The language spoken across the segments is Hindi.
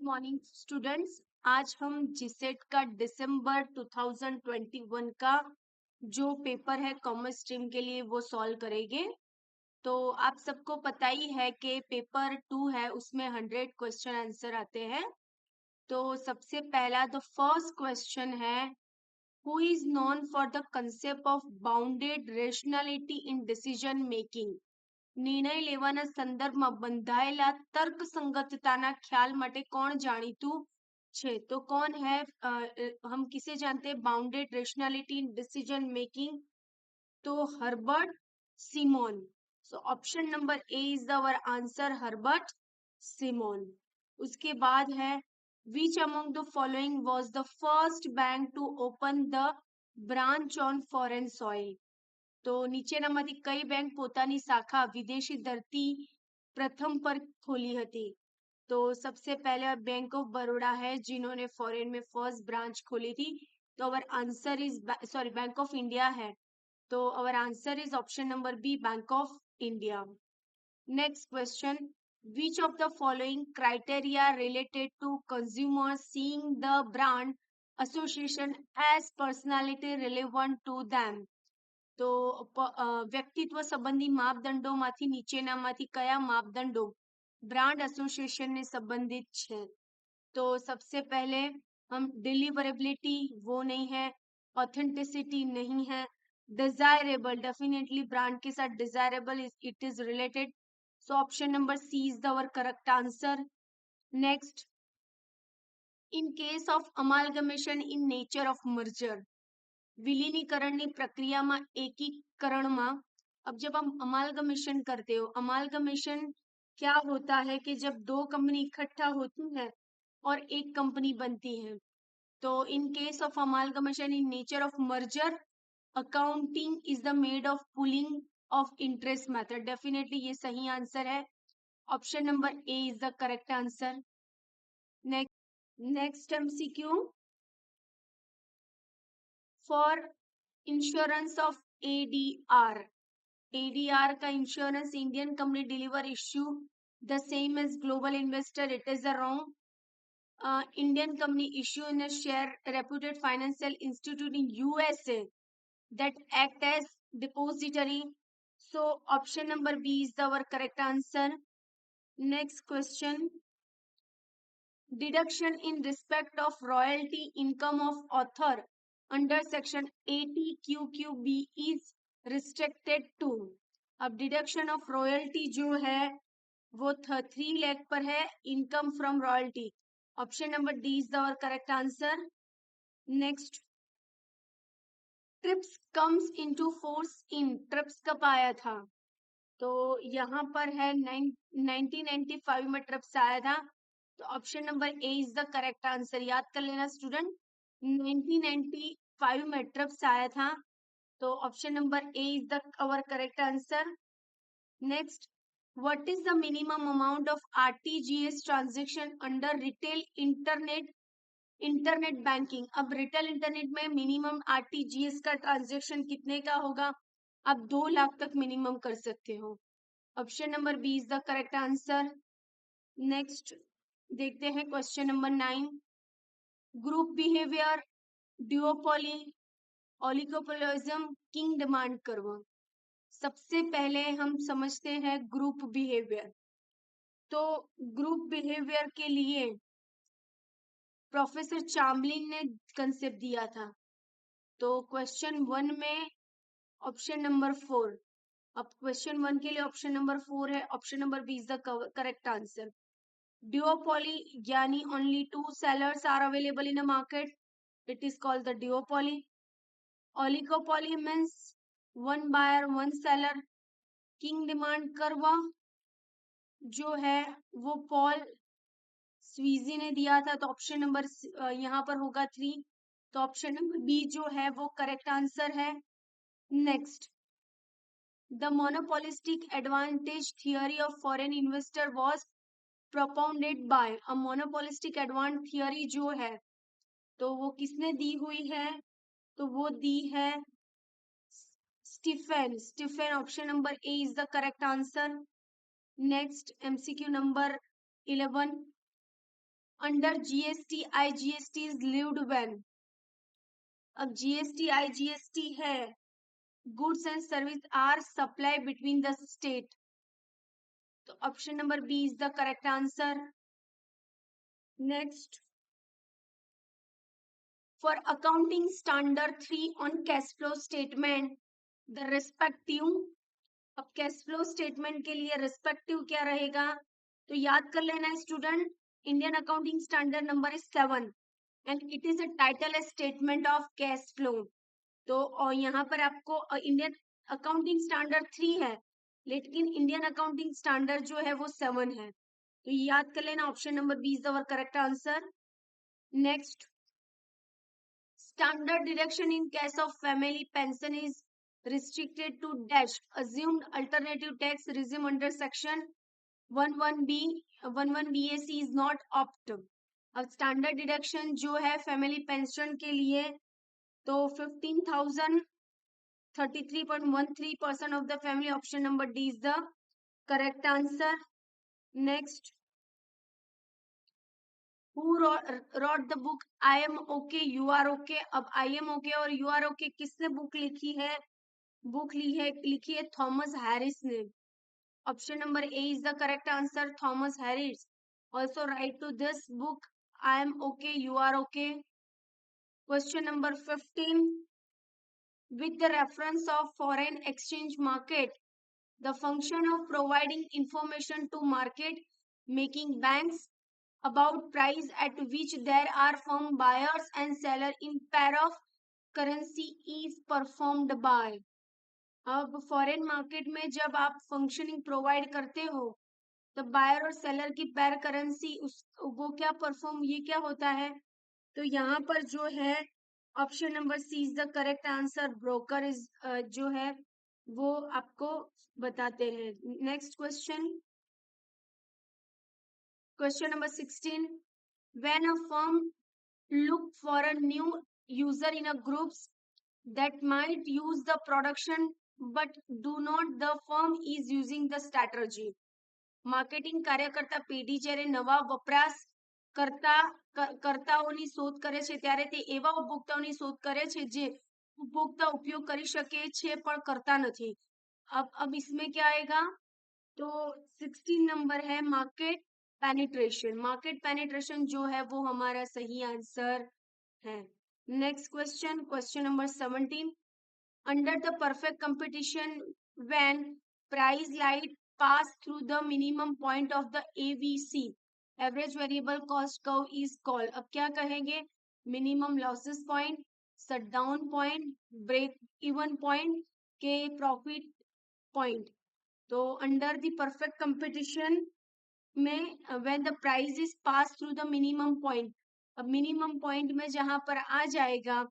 Morning students. आज हम जीसेट का दिसंबर 2021 का जो पेपर है कॉमर्स स्ट्रीम के लिए वो सॉल्व करेंगे। तो आप सबको पता ही है कि पेपर 2 है, उसमें 100 क्वेश्चन आंसर आते हैं। तो सबसे पहला द फर्स्ट क्वेश्चन है, who is known for the concept of bounded rationality in decision making? નિર્ણય લેવાના સંદર્ભમાં બંધાયેલા તર્કસંગતતાના ખ્યાલ માટે કોણ જાણીતું છે? તો કોણ है हम किसे जानते हैं bounded rationality in decision making? तो Herbert Simon. So option number A is our answer, Herbert Simon. उसके बाद है, which among the following was the first bank to open the branch on foreign soil? तो નીચેનામાંથી કઈ બેંક પોતાની શાખા વિદેશી ધરતી પ્રથમ પર खोली હતી? तो सबसे पहले बैंक ऑफ बड़ौदा है जिन्होंने फॉरेन में फर्स्ट ब्रांच खोली थी। तो our answer is bank of India है। तो our answer is option number B, bank of India. Next question, which of the following criteria related to consumers seeing the brand association as personality relevant to them? તો વ્યક્તિત્વ સંબંધી માપદંડોમાંથી નીચેનામાંથી કયા માપદંડો ब्रांड एसोसिएशन ने संबंधित है? तो सबसे पहले हम डिलीवरेबिलिटी, वो नहीं है। ऑथेंटिसिटी नहीं है। डिजायरेबल, डेफिनेटली ब्रांड के साथ desirable it is related. So option number C is our correct answer. Next, in case of amalgamation in nature of merger, विलीनीकरणની પ્રક્રિયામાં एकीकरणમાં, अब जब हम अमालगमेशन करते हो, अमालगमेशन क्या होता है कि जब दो कंपनी इकट्ठा होती है और एक कंपनी बनती है। तो in case of amalgamation in nature of merger, accounting is the method of pooling of interest method. Definitely ये सही आंसर है। Option number A is the correct answer. Next MCQ, for insurance of ADR, ADR का insurance Indian company deliver issue the same as global investor, it is a wrong. Indian company issue in a share reputed financial institute in USA that act as depository. So option number B is our correct answer. Next question, deduction in respect of royalty income of author under section 80 QQB is restricted to? अब डिडक्शन ऑफ रॉयल्टी जो है वो 3 लाख पर है, income from royalty. Option number D is the correct answer. Next, trips comes into force in, trips कब आया था? तो यहाँ पर है 1995 में ट्रिप्स आया था। तो option number A is the correct answer. याद कर लेना स्टूडेंट, 1995 में ट्रिप्स आया था। तो option number A is the our correct answer. Next, what is the minimum amount of RTGS transaction under retail internet banking? अब रिटेल इंटरनेट में मिनिमम RTGS का ट्रांजेक्शन कितने का होगा? आप 2 लाख तक मिनिमम कर सकते हो। Option number B is the correct answer. Next देखते हैं question number 9, group behaviour, duopoly, oligopolism, king demand curve. सबसे पहले हम समझते हैं ग्रुप बिहेवियर। तो ग्रुप बिहेवियर के लिए प्रोफेसर चामलिन ने कंसेप्ट दिया था। तो क्वेश्चन 1 में ऑप्शन नंबर 4, अब क्वेश्चन 1 के लिए ऑप्शन नंबर 4 है। Option number B is the correct answer. Duopoly यानी only 2 sellers are available in a market, it is called the duopoly. Oligopoly means 1 buyer 1 seller. King demand curve जो है वो पॉल स्वीजी ने दिया था। तो ऑप्शन नंबर यहाँ पर होगा 3। तो ऑप्शन नंबर बी जो है वो करेक्ट आंसर है। Next, the monopolistic advantage theory of foreign investor was propounded bye, a monopolistic advantage theory जो है तो वो किसने दी हुई है? तो वो दी है Stephen. Option number A is the correct answer. Next MCQ number 11, under GST IGST is levied when. अब जीएसटी आईजीएसटी है, goods and service are supply between the state, तो option number B is the correct answer. Next, for accounting standard 3 on cash flow statement the respective, अब कैश फ्लो स्टेटमेंट के लिए रिस्पेक्टिव क्या रहेगा, तो याद कर लेना student, Indian accounting standard number is 7 and it is a title statement of cash flow. तो और यहाँ पर आपको इंडियन अकाउंटिंग स्टैंडर्ड 3 है, लेकिन इंडियन अकाउंटिंग स्टैंडर्ड जो है वो 7 है, तो याद कर लेना option number B is our correct answer. Next, standard deduction in case of family pension is restricted to dash assumed alternative tax regime under section 11B 11BAC is not opt। अब स्टैंडर्ड डिडक्शन जो है फैमिली पेंशन के लिए तो 15,033.13% of the family, option number D is the correct answer. Next, Who wrote the book I am okay you are okay। अब I am okay और you are okay किसने बुक लिखी है, लिखी है थॉमस हैरिस ने, option number A is the correct answer, Thomas Harris also write to this book I am okay you are okay। Question number 15, with the reference of foreign exchange market, the function of providing information to market making banks about price at which there are firm buyers and seller in pair of currency is performed by। अब फॉरेन मार्केट में जब आप फंक्शनिंग प्रोवाइड करते हो तो बायर और सेलर की पैर करेंसी उस वो क्या परफॉर्म, ये क्या होता है, तो यहाँ पर जो है option number C is the correct answer, broker is जो है वो आपको बताते हैं। Next question, question number 16, when a firm look for a new user in a groups that might use the production but do not the firm is using the strategy। Marketing કાર્યકર્તા પેઢી જ્યારે નવા વપરાશકર્તાઓની શોધ કરે છે ત્યારે તે એવા ઉપભોક્તાઓની શોધ કરે છે જે ઉપભોક્તા ઉપયોગ કરી શકે છે પણ કરતા નથી। अब इसमें क्या आएगा, तो 16 नंबर है मार्केट पेनिट्रेशन। मार्केट पेनिट्रेशन जो है वो हमारा सही आंसर है। Next question, question number 17, under the perfect competition when price light pass through the minimum point of the AVC average variable cost curve is called. अब क्या कहेंगे, minimum losses point, shut down point, break even point के प्रॉफिट पॉइंट। तो अंडर द परफेक्ट कंपटीशन में when the price is pass through the minimum point, अब मिनिमम पॉइंट में जहां पर आ जाएगा,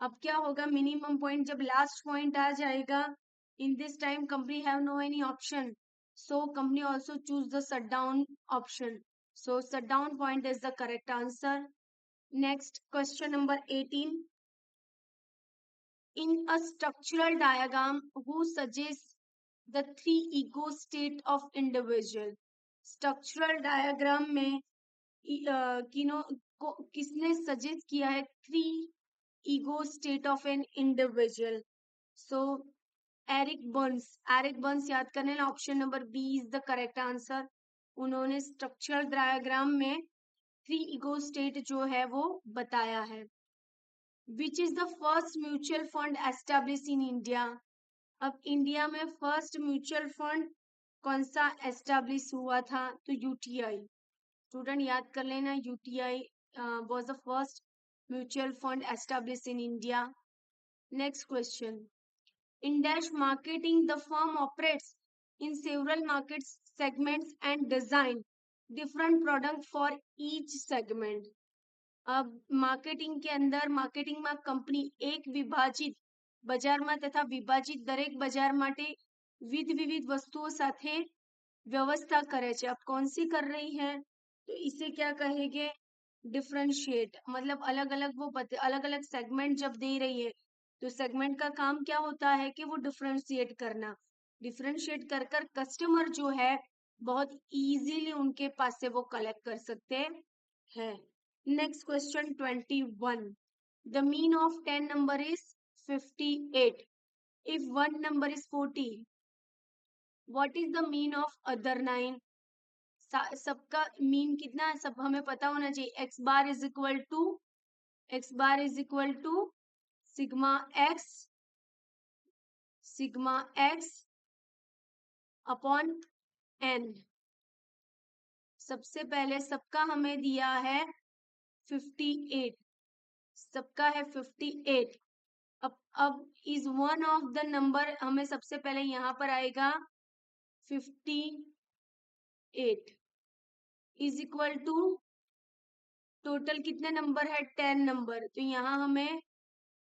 अब क्या होगा, मिनिमम पॉइंट जब लास्ट पॉइंट आ जाएगा, in this time company have no any option, so company also choose the shut down option, so shut down point is the correct answer. Next question number 18, in a structural diagram who suggests the three ego state of individual। Structural diagram में किसने सजेस्ट किया है three ego state of an individual, so Eric Berne's याद करने ना, option number B is the correct answer. उन्होंने स्ट्रक्चरल डायग्राम में थ्री ईगो स्टेट जो है वो बताया है। Which is the first mutual fund establish in India. अब इंडिया में फर्स्ट म्यूचुअल फंड कौन सा एस्टेब्लिश हुआ था, तो यूटीआई। स्टूडेंट याद कर लेना, UTI was the first mutual fund establish in India. Next question, in dash marketing the firm operates in several market segments and design different product for each segment. अब मार्केटिंग के अंदर, मार्केटिंग में कंपनी एक विभाजित બજારમાં તથા વિભાજિત દરેક બજાર માટે વિવિધ વસ્તુઓ સાથે व्यवस्था करे छे। अब कौन सी कर रही है, तो इसे क्या कहेंगे, डिफरेंशिएट, मतलब अलग अलग वो अलग अलग सेगमेंट जब दे रही है तो सेगमेंट का काम क्या होता है कि वो डिफरेंशिएट करना, डिफरेंशिएट कर कर कस्टमर जो है बहुत इजीली उनके पास से वो कलेक्ट कर सकते है। Next question 21, the mean of 10 number is 58, if one number is 40, what is the mean of other 9? सबका मीन कितना है सब हमें पता होना चाहिए। X bar is equal to sigma X upon N. सबसे पहले सबका हमें दिया है 58, सबका है 58। अब is one of the number, हमें सबसे पहले यहाँ पर आएगा 58 इज इक्वल टू टोटल कितने नंबर है 10 नंबर, तो यहाँ हमें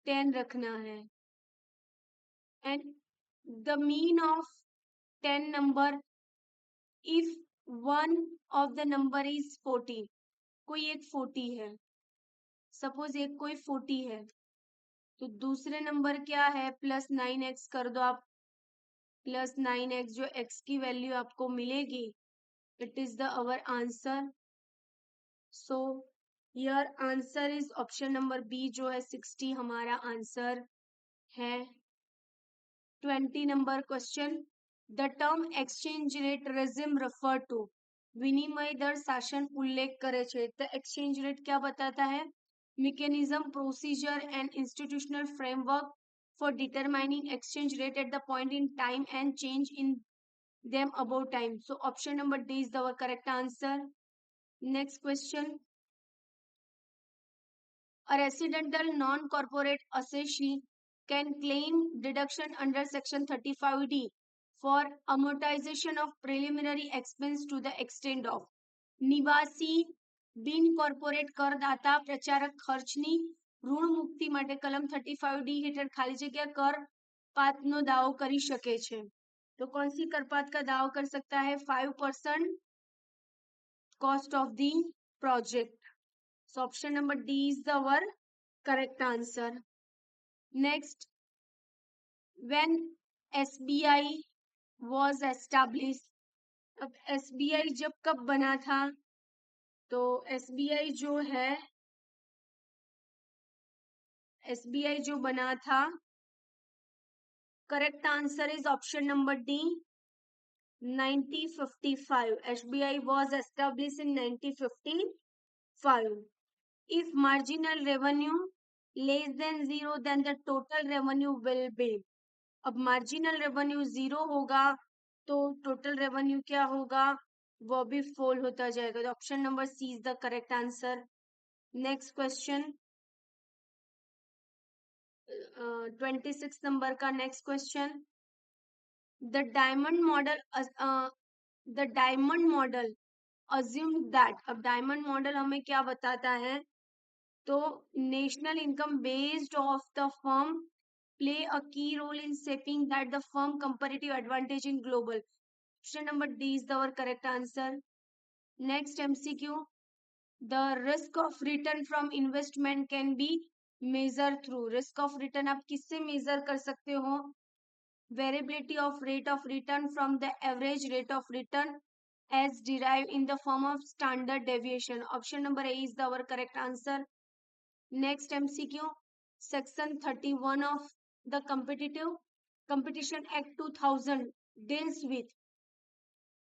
10 रखना है। And the mean of 10 number if one of the number is 40, कोई एक 40 है, सपोज एक कोई 40 है, तो दूसरे नंबर क्या है +9x कर दो आप, +9x जो x की वैल्यू आपको मिलेगी, it is the our answer. So your answer is option number B जो है 60 हमारा आंसर है। 20 number question, the term exchange rate regime refer to, विनिमय दर शासन उल्लेख करे छे। तो एक्सचेंज रेट क्या बताता है? mechanism, procedure and institutional framework for determining exchange rate at the point in time and change in them above time. So option number D is the correct answer. Next question, a residential non-corporate assessee can claim deduction under section 35D for amortization of preliminary expense to the extent of નિવાસી બિન કોર્પોરેટ કરદાતા પ્રચારક ખર્ચની ઋણ મુક્તિ માટે કલમ 35D હેઠળ ખાલી જગ્યા कर पातનો દાવો કરી શકે છે। तो कौन सी करपात का दावा कर सकता है? 5% cost of the project. So option number D is the our correct answer. Next, when SBI was established, अब SBI जब कब बना था? तो SBI जो है, SBI जो बना था, correct answer is option number D 1955। SBI was established in 1955। if marginal revenue less than 0 then the total revenue will be, अब marginal revenue 0 होगा तो total revenue क्या होगा? वो भी फॉल होता जाएगा। तो option number C is the correct answer. Next question 26 number का next question, the diamond model assume that, अब डायमंड मॉडल हमें क्या बताता है? तो national income based of the firm play a key role in shaping that the firm comparative advantage in global. Option number D is the correct answer. Next MCQ, the risk of return from investment can be measured through, risk of return आप किससे मेजर कर सकते हो? variability of rate of return from the average rate of return as derived in the form of standard deviation. Option number A is the our correct answer. Next MCQ, section 31 of the Competition Act 2000 deals with,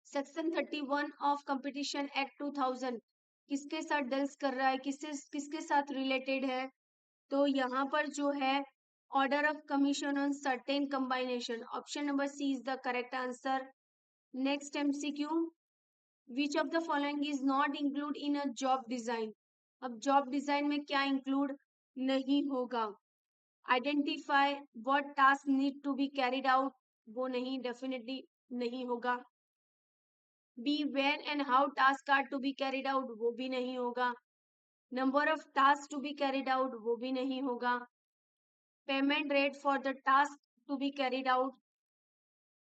section 31 of competition act 2000 किसके साथ डील्स कर रहा है, किसके साथ रिलेटेड है? तो यहाँ पर जो है order of commission on certain combination. Option number C is the correct answer. Next MCQ, which of the following is not include in a job design. अब जॉब डिजाइन में क्या इंक्लूड नहीं होगा? Identify what task need to be carried out, वो नहीं, डेफिनेटली नहीं होगा। B when and how task are to be carried out, वो भी नहीं होगा। Number of task to be carried out, वो भी नहीं होगा। Payment rate for the task to be carried out,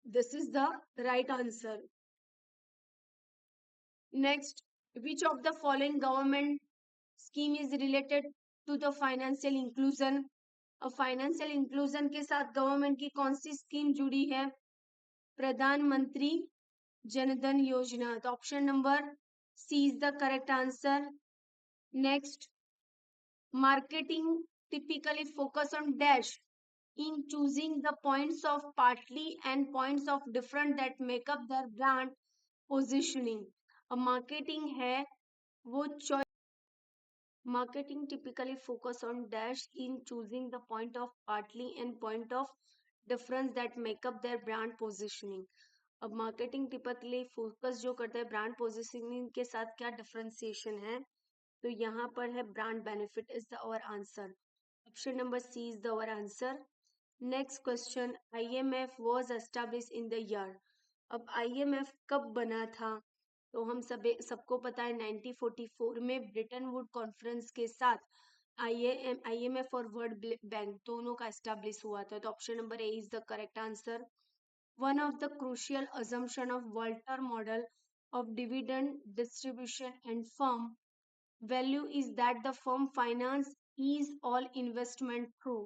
this is the right answer. Next, which of the following government scheme is related to the financial inclusion. और फाइनेंशियल इंक्लूजन के साथ गवर्नमेंट की कौन सी स्कीम जुड़ी है? प्रधानमंत्री जनधन योजना। तो option number C is the correct answer. Next, marketing typically focus on dash in choosing the points of partly and points of different that make up their brand positioning. A marketing है वो marketing typically focus on dash in choosing the point of partly and point of difference that make up their brand positioning. अब मार्केटिंग टिपिकली फोकस जो करता है ब्रांड पोजिशनिंग के साथ क्या डिफरेंशिएशन है, तो यहाँ पर है brand benefit is the our answer. Option number C is the our answer. Next question, IMF was establish in the year. अब IMF कब बना था, तो हम सबको पता है 1944 में ब्रिटन वुड कॉन्फ्रेंस के साथ IMF और वर्ल्ड बैंक दोनों का एस्टैब्लिश हुआ था. तो option number A is the correct answer. One of the crucial assumptions of Walter model of dividend distribution and firm value is that the firm finance is all investment through.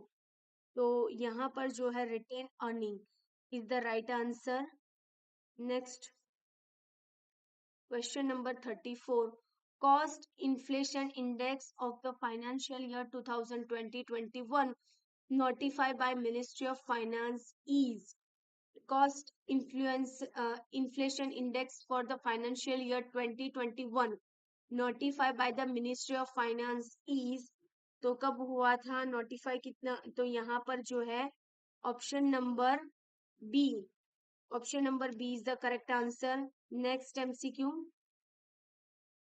तो यहाँ पर जो है retain earning is the right answer. Next, question number 34. Cost inflation index of the financial year 2020-21 notified by Ministry of Finance is cost inflation index for the financial year 2021 notified by the Ministry of Finance is. तो कब हुआ था नोटिफाई, कितना, तो यहाँ पर जो है option number B, option number B is the correct answer. Next MCQ.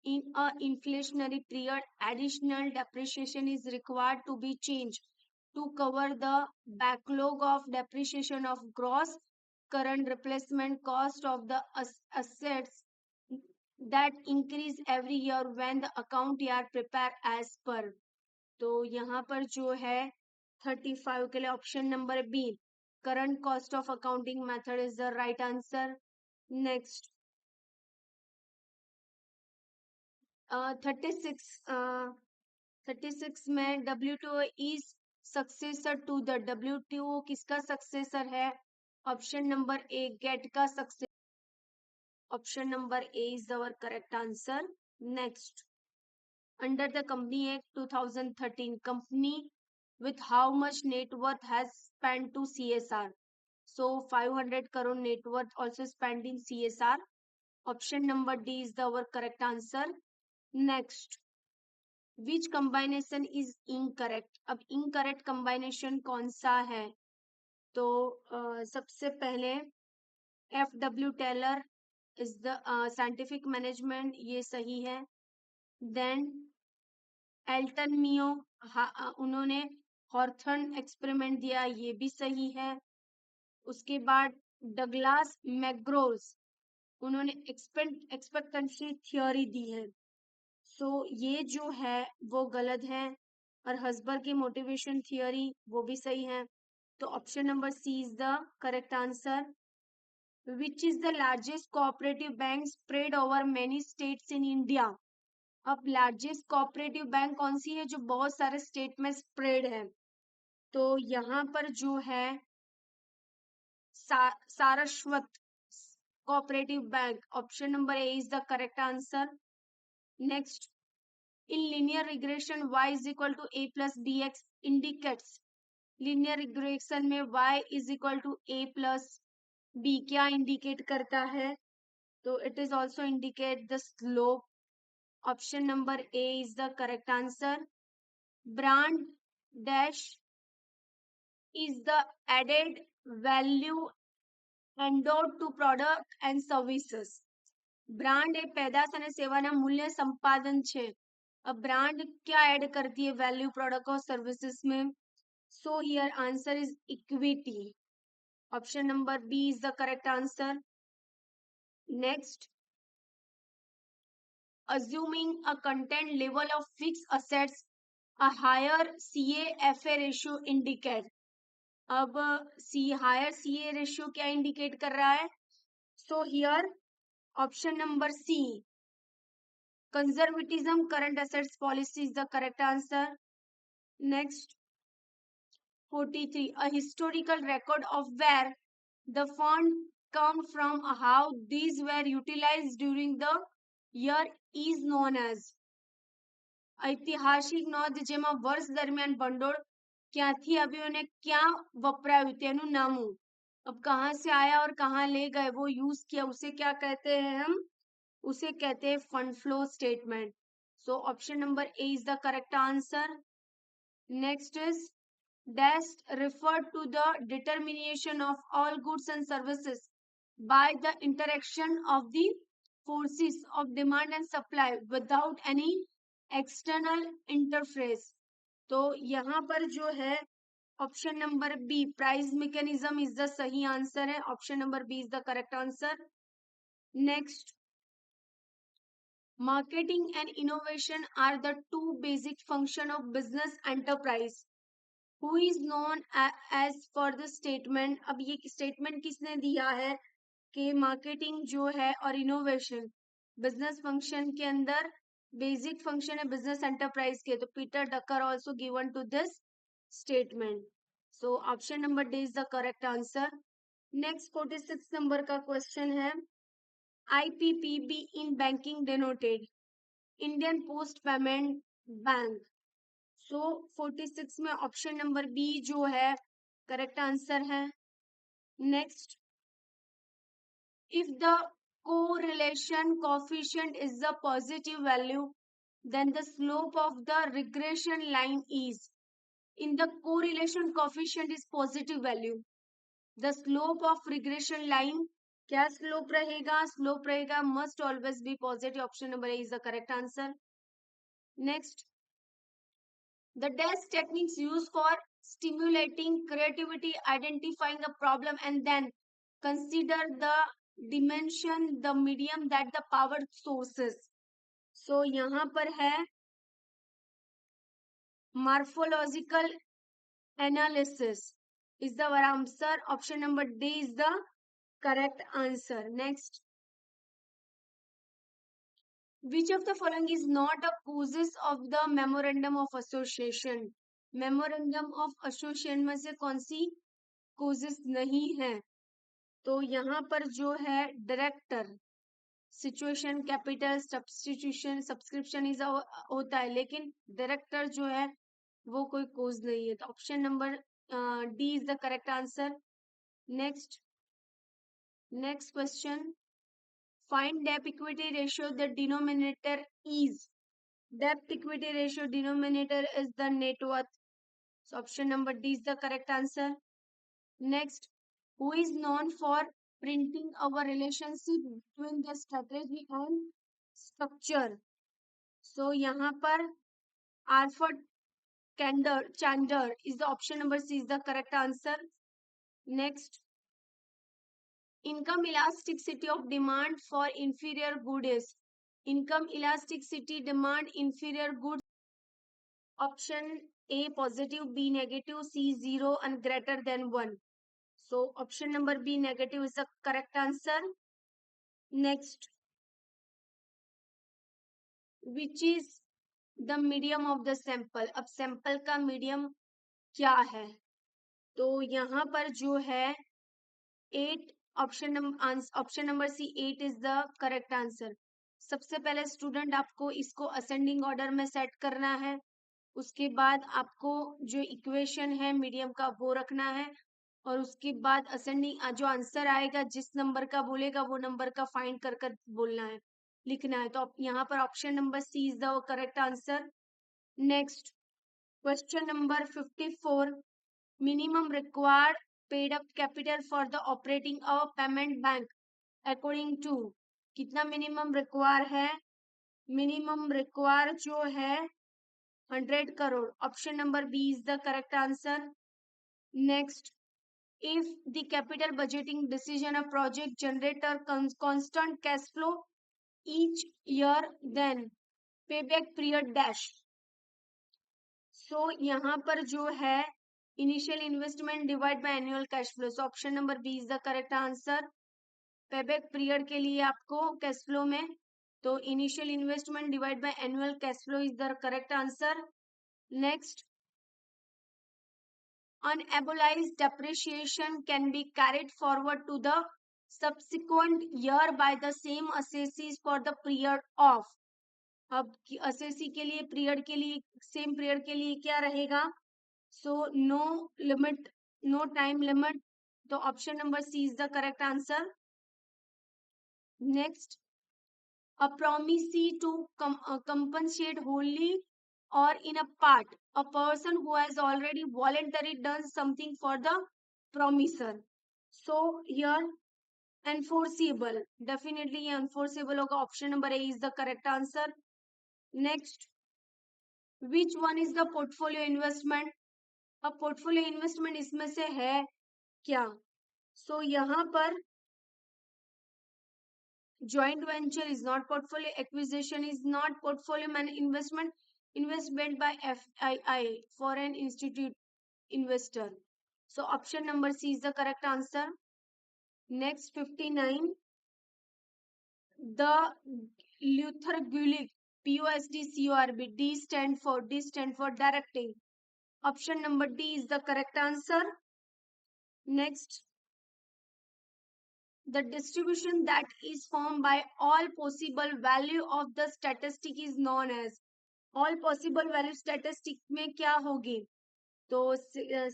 In a inflationary period, additional depreciation is required to be changed to cover the backlog of depreciation of gross current replacement cost of the assets that increase every year when the account year prepare as per. तो यहाँ पर जो है 35 के लिए option number B, current cost of accounting method is the right answer. Next 36 में WTO is successor to the. WTO किसका सक्सेसर है, ऑप्शन नंबर ए गेट का successor. Option number A is our correct answer. Next, under the Company Act 2013, company with how much net worth has spent to CSR? So 500 crore net worth also spent in CSR. Option number D is the our correct answer. Next, which combination is incorrect? अब incorrect combination कौन सा है, तो सबसे पहले FW Taylor is the scientific management, ये सही है. Then एल्टन मियो, उन्होंने हॉर्थन एक्सपेरिमेंट दिया, ये भी सही है. उसके बाद डगलास मैग्रोस, उन्होंने एक्सपेक्टेंसी थ्योरी दी है. सो ये जो है वो गलत है. और हस्बर की मोटिवेशन थियोरी वो भी सही है. तो option number C is the correct answer. Which is the largest cooperative bank spread over many states in India. अब लार्जेस्ट कोऑपरेटिव बैंक कौन सी है जो बहुत सारे स्टेट में स्प्रेड है, तो यहाँ पर जो है Saraswat cooperative bank, option number A is the correct answer. Next, in linear regression y is equal to a plus bx indicates. Linear regression में y is equal to a plus b क्या इंडिकेट करता है, तो it is also indicate the slope. Option number A is the correct answer. Brand dash is the added value endowed to product and services. Brand એ પેદાશ અને સેવાના મૂલ્ય સંપાદન છે. अब ब्रांड क्या ऐड करती है वैल्यू प्रोडक्ट और सर्विसेज में, so here answer is equity. Option number B is the correct answer. Next, assuming a content level of fixed assets, a higher CA-FA ratio indicate. अब higher CA ratio क्या indicate कर रहा है, so here option number C, conservatism current assets policy is the correct answer. Next, 43, a historical record of where the fund come from, how these were utilized during the year is known as. ઐતિહાસિક નોંધ જેમાં વર્ષ દરમિયાન ભંડોળ ક્યાંથી આવ્યું અને ક્યાં વપરાયું તેનું નામું. अब कहाँ से आया और कहाँ ले गए वो यूज किया, उसे क्या कहते हैं हम? उसे कहते हैं fund flow statement. So option number A is the correct answer. Next is dash referred to the determination of all goods and services by the interaction of the forces of demand and supply without any external interface. तो यहाँ पर जो है option number B price mechanism is the सही आंसर है. Option number B is the correct answer. Next, marketing and innovation are the two basic function of business enterprise. Who is known as for the statement. अब ये स्टेटमेंट किसने दिया है कि मार्केटिंग जो है और इनोवेशन बिजनेस फंक्शन के अंदर बेसिक फंक्शन है बिजनेस एंटरप्राइज के. तो Peter Drucker also given to this statement. So option number D is the correct answer. Next 46 number का क्वेश्चन है IPPB in banking denoted Indian post payment bank. So 46 में ऑप्शन नंबर बी जो है करेक्ट आंसर है. Next, if the correlation coefficient is the positive value then the slope of the regression line is. In the correlation coefficient is positive value, the slope of regression line क्या स्लोप रहेगा? स्लोप रहेगा must always be positive. Option number A is the correct answer. Next, the dash techniques used for stimulating creativity, identifying a problem and then consider the dimension, the medium that the power sources. So यहाँ पर है morphological analysis is the answer. Option number D is the correct answer. Next, which of the following is not a causes of the memorandum of association? memorandum of association में से कौन सी causes नहीं है? तो यहाँ पर जो है director situation capital substitution subscription is होता है, लेकिन डायरेक्टर जो है वो कोई कोज नहीं है. तो option number D is the correct answer. Next question, find depth equity ratio the denominator is. Depth equity ratio denominator is the net worth. So option number D is the correct answer. Next, who is known for printing our relationship between the strategy and structure? So यहाँ पर Arthur Chandler is the option number C is the correct answer. Next, income elasticity of demand for inferior goods. Income elasticity demand inferior goods. Option A positive, B negative, C 0 and greater than 1. So option number B negative is the correct answer. Next, which is the medium of the sample. अब sample का medium क्या है? तो यहाँ पर जो है 8 option number C 8 is the correct answer. सबसे पहले स्टूडेंट आपको इसको असेंडिंग ऑर्डर में सेट करना है. उसके बाद आपको जो इक्वेशन है मीडियम का वो रखना है और उसके बाद असेंडिंग जो आंसर आएगा जिस नंबर का बोलेगा वो नंबर का फाइंड कर कर बोलना है, लिखना है. तो यहाँ पर option number C is the correct answer. Next question number 54, minimum required paid up capital for the operating a payment bank according to. कितना मिनिमम रिक्वायर है? मिनिमम रिक्वायर जो है 100 crore. Option number B is the correct answer. Next, if the capital budgeting decision a project generate a constant cash flow each year then payback period dash. So यहाँ पर जो है initial investment divide by annual cash flow. So option number B is the correct answer. Payback period के लिए आपको कैश फ्लो में तो initial investment divide by annual cash flow is the correct answer. Next, unabolied depreciation can be carried forward to the subsequent year by the same assessees for the period of. अब एसएससी के लिए पीरियड के लिए सेम पीरियड के लिए क्या रहेगा? So no limit, no time limit, तो option number C is the correct answer. Next, a promisee to compensate wholly or in a part, a person who has already voluntarily done something for the promiser. So here enforceable, definitely enforceable होगा. Option number A is the correct answer. Next, which one is the portfolio investment? अब portfolio investment इसमें से है क्या? So यहाँ पर joint venture is not portfolio, acquisition is not portfolio, investment by FII, foreign institute investor. So option number C is the correct answer. Next, 59, the Luther Gulick, POSD D stand for directing. Option number D is the correct answer. Next, the distribution that is formed by all possible value of the statistic is known as. All possible value statistic में क्या होगी? तो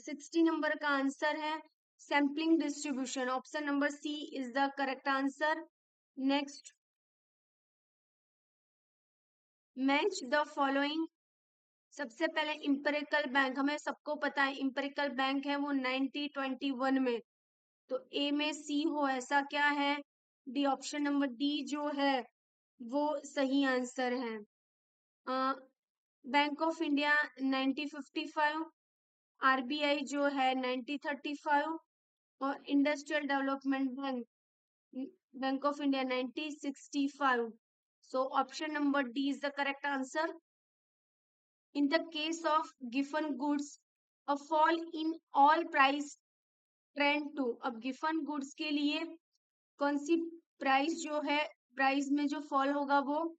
60 नंबर का आंसर है sampling distribution. Option number C is the correct answer. Next, match the following. सबसे पहले इंपेरिकल बैंक, हमें सबको पता है इंपेरिकल बैंक है वो 1921 में, तो ए में सी हो ऐसा क्या है? डी, ऑप्शन नंबर डी जो है वो सही आंसर है. बैंक ऑफ इंडिया 1955, आरबीआई जो है 1935 और industrial development bank, bank of India 1965. So option number D is the correct answer. In the case of Giffen goods, a fall in all price trend to. अब गिफन गुड्स के लिए कौन सी प्राइस जो है, प्राइस में जो फॉल होगा वो,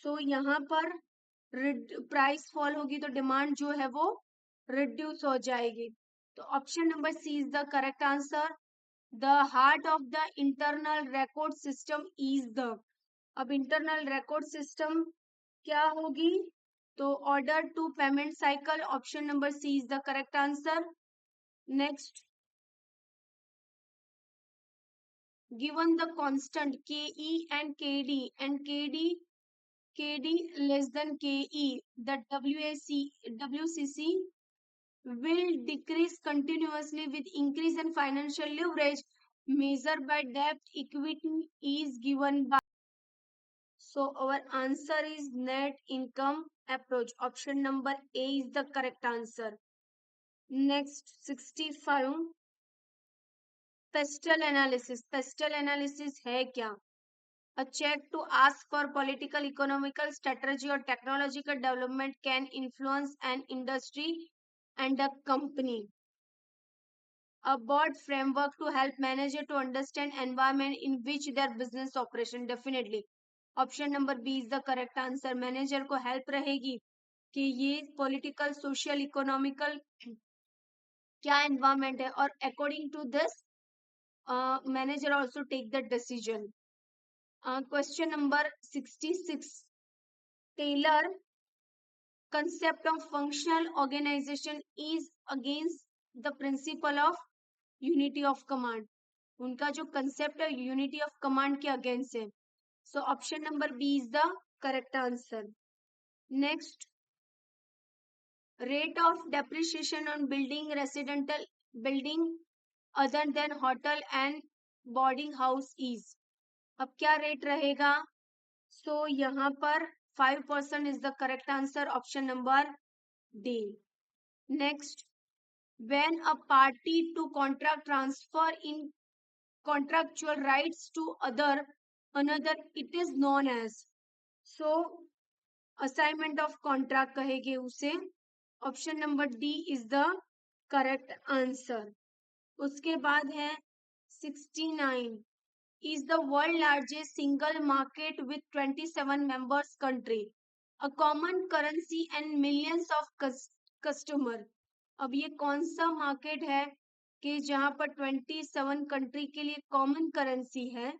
सो यहाँ पर प्राइस फॉल होगी तो डिमांड जो है वो रिड्यूस हो जाएगी. तो option number C is the correct answer. The heart of the internal record system is the. अब इंटरनल रिकॉर्ड सिस्टम क्या होगी? तो order to payment cycle. Option number C is the correct answer. Next, given the constant ke and kd less than ke, the WCC will decrease continuously with increase in financial leverage measured by debt equity is given by. So our answer is net income approach. Option number A is the correct answer. Next, 65, pestle analysis. Pestle analysis है क्या? A check to ask for political, economical, strategy or technological development can influence an industry and a company. A broad framework to help manager to understand environment in which their business operation. Definitely option number B is the correct answer. Manager को help रहेगी कि ये political, social, economical क्या environment है और according to this manager also take the decision. Question number 66. Taylor concept of functional organization is against the principle of unity of command. उनका जो concept है unity of command के against है. So option number B is the correct answer. Next, rate of depreciation on building residential building other than hotel and boarding house is. अब क्या rate रहेगा? So यहाँ पर 5% is the correct answer. Option number D. Next, when a party to contract transfer in contractual rights to another, it is known as. So assignment of contract कहेंगे उसे. Option number D is the correct answer. उसके बाद है 69. Is the world largest single market with 27 members country, a common currency and millions of customer. अब ये कौन सा मार्केट है कि जहां पर 27 कंट्री के लिए कॉमन करेंसी है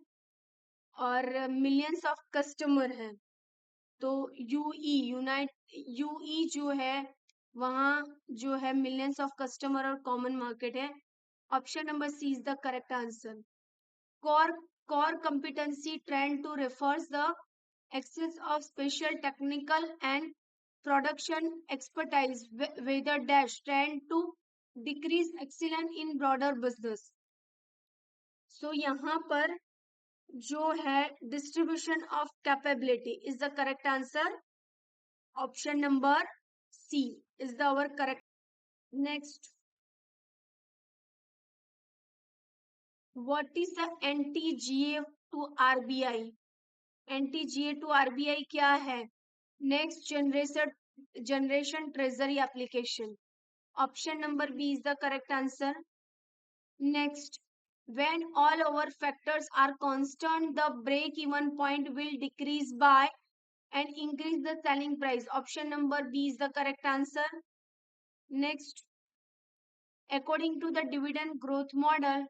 और मिलियंस ऑफ कस्टमर है? तो यूई जो है वहाँ जो है मिलियंस ऑफ कस्टमर और कॉमन मार्केट है। Option number C is the correct answer. core core competency trend to refers the excess of special technical and production expertise with a dash trend to decrease excellence in broader business। so यहाँ पर जो है distribution of capability is the correct answer। option number C is the our correct। next, what is the NTGA to RBI? NTGA to RBI क्या है? Next generation treasury application. Option number B is the correct answer. Next, when all our factors are constant, the break even point will decrease by and increase the selling price। option number B is the correct answer। next, according to the dividend growth model,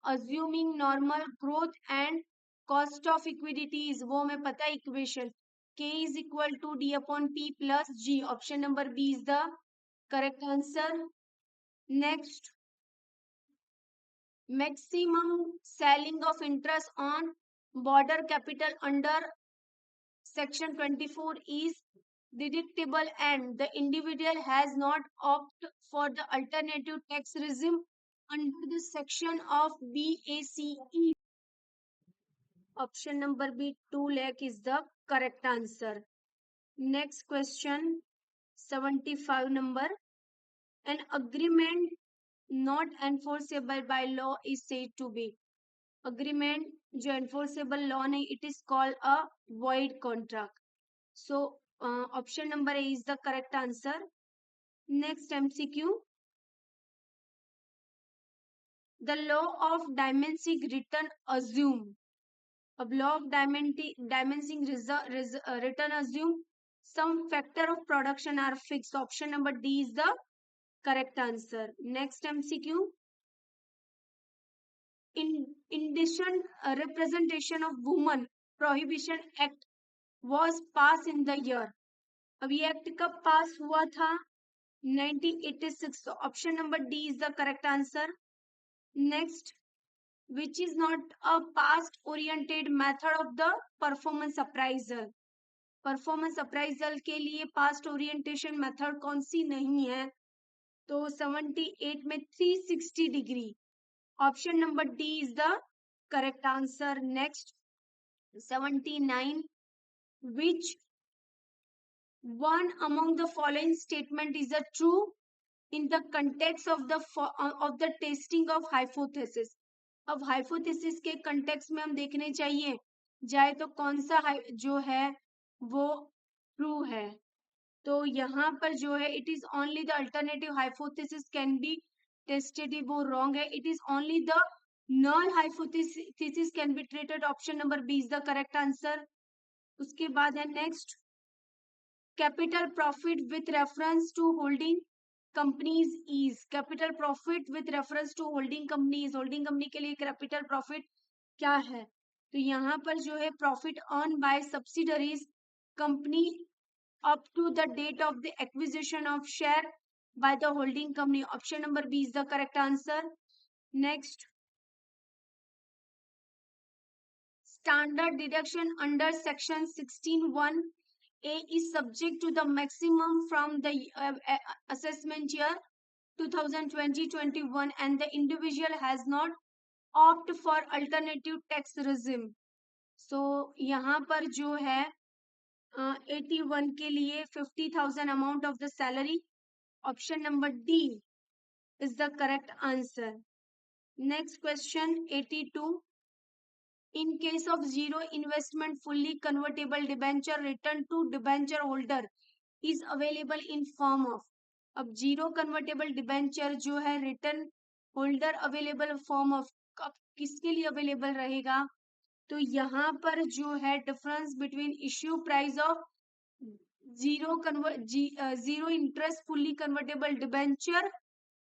assuming normal growth and cost of equity is वो हमें पता है equation K is equal to D upon P plus G। option number B is the correct answer। next, maximum selling of interest on border capital under section 24 is deductible and the individual has not opted for the alternative tax regime under the section of BACE। option number B 2 lakh is the correct answer। next question 75 number, an agreement not enforceable by law is said to be। agreement जो enforceable law नहीं, it is called a void contract। so option number A is the correct answer। next MCQ, the law of dimension return assume। अब law of dimension return assume some factor of production are fixed। option number D is the correct answer। next MCQ, in indecent representation of women prohibition act was passed in the year। अब ये एक्ट कब पास हुआ था? 1986। so option number D is the correct answer। next, which is not a past oriented method of the performance appraisal। Performance appraisal के लिए पास्ट ओरिएंटेशन मेथड कौन सी नहीं है? तो 78 में 360 degree. Option number D is the correct answer. Next 79, which one among the following statement is a true in the context of the testing of hypothesis। अब हाइपोथेसिस के कंटेक्स्ट में हम देखने चाहिए जाए तो कौन सा जो है वो ट्रू है। तो यहाँ पर जो है it is only the alternative hypothesis can be tested, वो रॉन्ग है। It is only the null hypothesis can be treated. Option number B is the correct answer. उसके बाद है next, capital profit with reference to holding companies is. Capital profit with reference to holding companies, holding company के लिए कैपिटल प्रॉफिट क्या है? तो यहाँ पर जो है profit earn by subsidiaries company up to the date of the acquisition of share by the holding company। option number B is the correct answer। next, standard deduction under section 16(1)(a) is subject to the maximum from the assessment year 2020-21 and the individual has not opt for alternative tax regime। so यहाँ पर जो है 81 के लिए 50,000 amount of the salary. Option number D is the correct answer. Next question 82, in case of zero investment fully convertible debenture return to debenture holder is available in form of। अब जीरो कन्वर्टेबल डिबेंचर जो है return holder available form of किसके लिए अवेलेबल रहेगा? तो यहाँ पर जो है difference between issue price of zero interest fully convertible debenture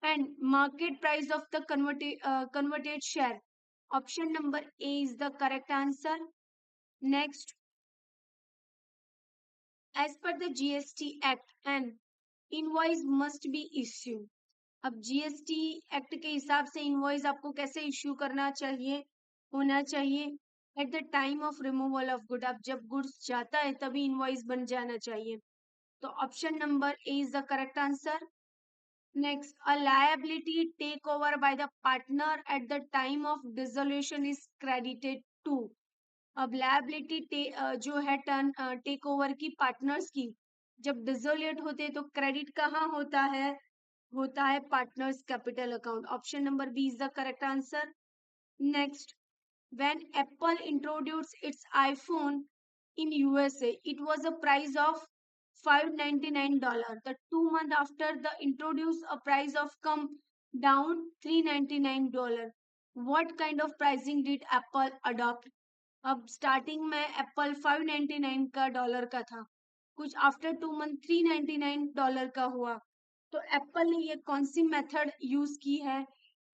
and market price of the converted share। option number A is the correct answer। next, As per the GST Act, an invoice must be issued. अब GST एक्ट के हिसाब से इनवॉइस आपको कैसे इश्यू करना चाहिए, होना चाहिए at the time of removal of good. अब जब गुड्स जाता है तभी इनवॉइस बन जाना चाहिए. तो option number A is the correct answer. Next, a liability take over by the partner at the time of dissolution is credited to. अब लायबिलिटी जो है टर्न टेक ओवर की पार्टनर्स की जब डिसोलिएट होते हैं तो क्रेडिट कहाँ होता है partners capital account. Option number B is the correct answer. Next, when Apple introduced its iPhone in USA, it was a price of $599. The 2 months after the introduce, a price of come down $399. What kind of pricing did Apple adopt? अब स्टार्टिंग में एप्पल 599 का डॉलर का था, कुछ आफ्टर 2 मंथ $399 का हुआ. तो एप्पल ने ये कौन सी मेथड यूज की है?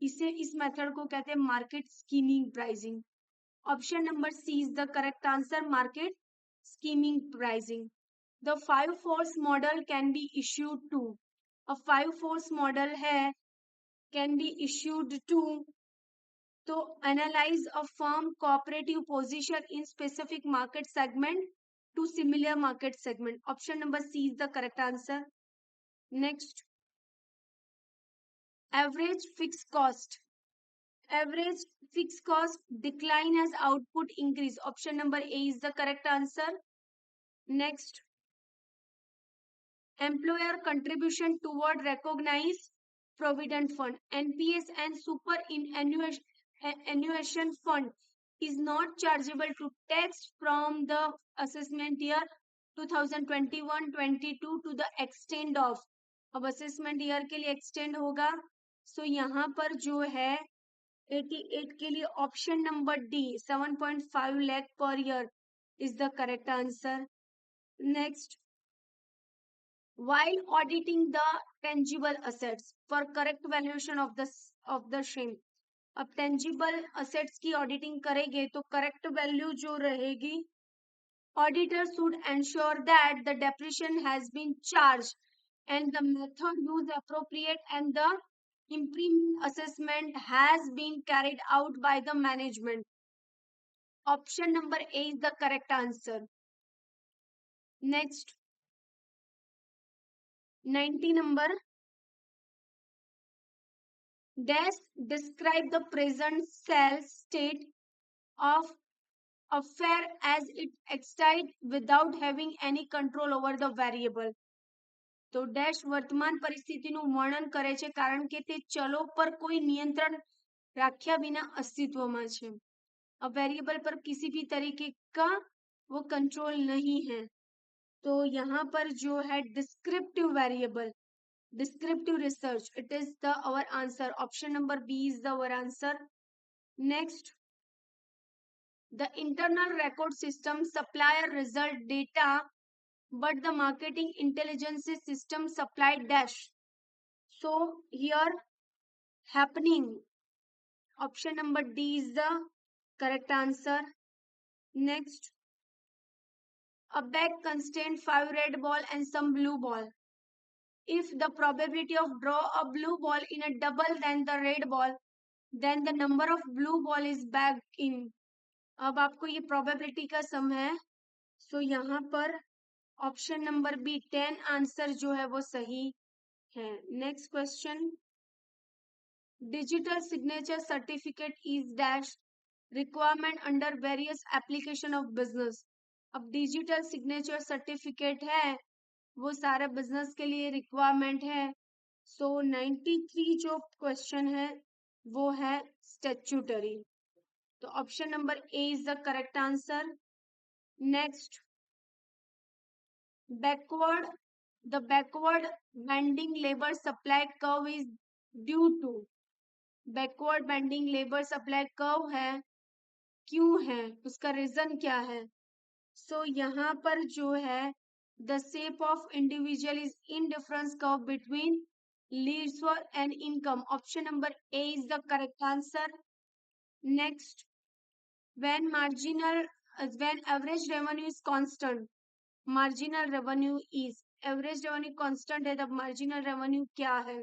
इस मेथड को कहते हैं market skimming pricing. Option number C is the correct answer, market skimming pricing. The 5 force model can be issued to. अब 5 फोर्स मॉडल है can be issued to to analyze a firm cooperative position in specific market segment to similar market segment. Option number C is the correct answer. Next, average fixed cost. Average fixed cost decline as output increase. Option number A is the correct answer. Next, employer contribution toward recognized provident fund, NPS and superannuation fund is not chargeable to tax from the assessment year 2021-22 to the extent of. अब असेसमेंट ईयर के लिए एक्सटेंड होगा. सो यहाँ पर जो है 88 के लिए option number D 7.5 lakh per year is the correct answer. Next, while auditing the tangible assets for correct valuation of the same. अब टेंजिबल असेट्स की ऑडिटिंग करेंगे तो करेक्ट वैल्यू जो रहेगी, auditor should ensure that the depreciation has been charge and the method use appropriate and the impairment assessment has been carried out by the management. Option number A is the correct answer. Next, 90 number, dash describe the present state of affair as it excites without having any control over the variable. તો ડેશ વર્તમાન પરિસ્થિતિનું વર્ણન કરે છે કારણ કે તે ચલો પર કોઈ નિયંત્રણ રાખ્યા વિના અસ્તિત્વમાં છે. अब वेरिएबल पर किसी भी तरीके का वो कंट्रोल नहीं है. तो यहाँ पर जो है descriptive variable, descriptive research, it is the our answer. Option number B is the our answer. Next, the internal record system supplier result data but the marketing intelligence system supplied dash. So here happening, option number D is the correct answer. Next, a bag contains 5 red ball and some blue ball. If the probability of draw a blue ball in a double than the red ball, then the number of blue ball is bagged in. अब आपको ये probability का सम है. सो यहाँ पर ऑप्शन नंबर बी 10 आंसर जो है वो सही है. Next question, digital signature certificate is dash requirement under various application of business. अब डिजिटल सिग्नेचर सर्टिफिकेट है वो सारे बिजनेस के लिए रिक्वायरमेंट है. सो 93 जो क्वेश्चन है वो है स्टैट्यूटरी. तो option number A is the correct answer. Next, backward, the backward bending labor supply curve is due to. backward bending labor supply curve है, क्यों है, उसका रीजन क्या है? सो यहाँ पर जो है the shape of individual is indifference curve between leisure and income. Option number A is the correct answer. Next, when average revenue is constant, marginal revenue is, average revenue constant है तब मार्जिनल रेवेन्यू क्या है?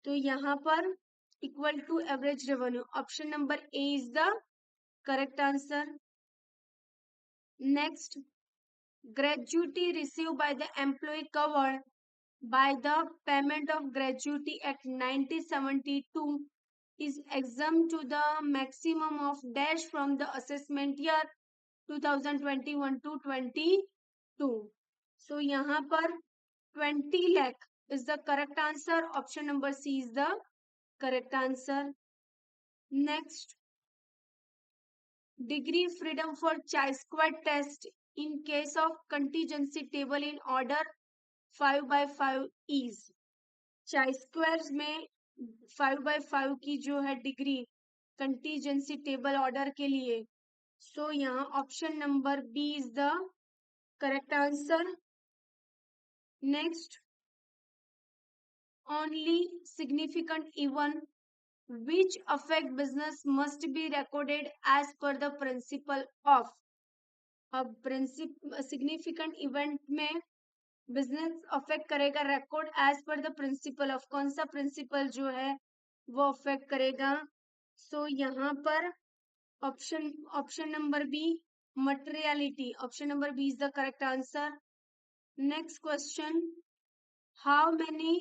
तो यहाँ पर equal to average revenue, option number A is the correct answer. Next, gratuity received by the employee covered by the payment of gratuity Act 1972 is exempt to the maximum of dash from the assessment year 2021 to 22. So यहाँ पर 20 lakh is the correct answer. Option number C is the correct answer. Next, degree freedom for chi-square test in case of contingency table in order 5/5 is, chi-squares में 5/5 की जो है डिग्री कंटीजेंसी टेबल ऑर्डर के लिए, सो यहाँ option number B is the correct answer. Next, only significant event which affect business must be recorded as per the principle of, अब सिग्निफिकेंट इवेंट में बिजनेस अफेक्ट करेगा record as per the principle of, कौन सा प्रिंसिपल जो है वो अफेक्ट करेगा? सो यहाँ पर option number B materiality, option number B is the correct answer. Next question, how many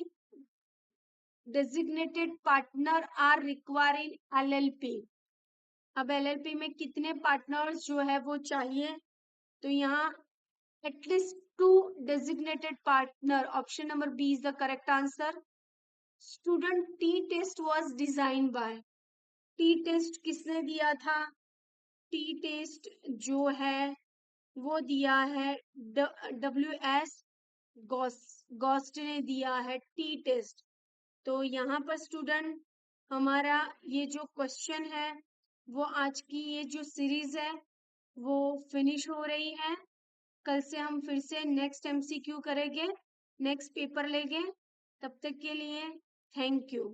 designated partner are require in LLP? अब एलएलपी में कितने पार्टनर्स जो है वो चाहिए? तो यहाँ at least 2 designated partner, option number B is the correct answer. Student T test was designed by, T test किसने दिया था? T test जो है वो दिया है WS गोस्ट ने दिया है T test। तो यहाँ पर स्टूडेंट हमारा ये जो क्वेश्चन है वो आज की ये जो सीरीज है वो फिनिश हो रही है। कल से हम फिर से नेक्स्ट एमसीक्यू करेंगे, नेक्स्ट पेपर लेंगे। तब तक के लिए थैंक यू।